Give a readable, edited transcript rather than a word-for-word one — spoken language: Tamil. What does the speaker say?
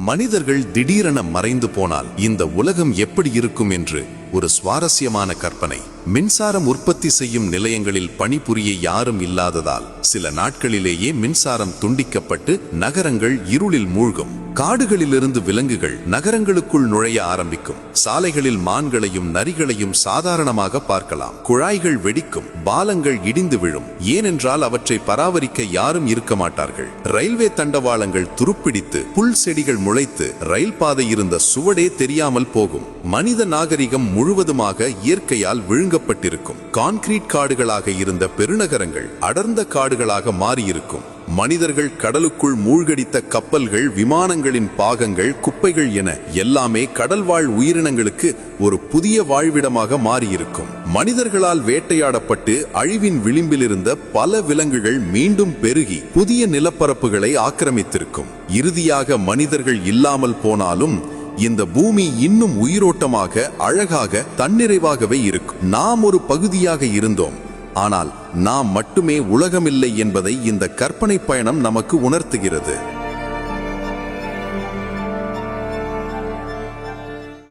மனிதர்கள் திடீரென மறைந்து போனால் இந்த உலகம் எப்படி இருக்கும் என்று ஒரு சுவாரஸ்யமான கற்பனை. மின்சாரம் உற்பத்தி செய்யும் நிலையங்களில் பணிபுரிய யாரும் இல்லாததால் சில நாட்களிலேயே மின்சாரம் துண்டிக்கப்பட்டு நகரங்கள் இருளில் மூழ்கும். காடுகளிலிருந்து விலங்குகள் நகரங்களுக்குள் நுழைய ஆரம்பிக்கும். சாலைகளில் மான்களையும் நரிகளையும் சாதாரணமாக பார்க்கலாம். குழாய்கள் வெடிக்கும், பாலங்கள் இடிந்து விழும். ஏனென்றால் அவற்றை பராமரிக்க யாரும் இருக்க மாட்டார்கள். ரயில்வே தண்டவாளங்கள் துருப்பிடித்து புல் செடிகள் முளைத்து ரயில் பாதை இருந்த சுவடே தெரியாமல் போகும். மனித நாகரிகம் முழுவதுமாக இயற்கையால் விழுங்கப்பட்டிருக்கும். கான்கிரீட் காடுகளாக இருந்த பெருநகரங்கள் அடர்ந்த காடுகளாக மாறியிருக்கும். மனிதர்கள் கடலுக்குள் மூழ்கடித்த கப்பல்கள், விமானங்களின் பாகங்கள், குப்பைகள் என எல்லாமே கடல்வாழ் உயிரினங்களுக்கு ஒரு புதிய வாழ்விடமாக மாறியிருக்கும். மனிதர்களால் வேட்டையாடப்பட்டு அழிவின் விளிம்பில் இருந்த பல விலங்குகள் மீண்டும் பெருகி புதிய நிலப்பரப்புகளை ஆக்கிரமித்திருக்கும். இறுதியாக மனிதர்கள் இல்லாமல் போனாலும் இந்த பூமி இன்னும் உயிரோட்டமாக, அழகாக, தன்னிறைவாகவே இருக்கும். நாம் ஒரு பகுதியாக இருந்தோம், ஆனால் நாம் மட்டுமே உலகமில்லை என்பதை இந்த கற்பனை பயணம் நமக்கு உணர்த்துகிறது.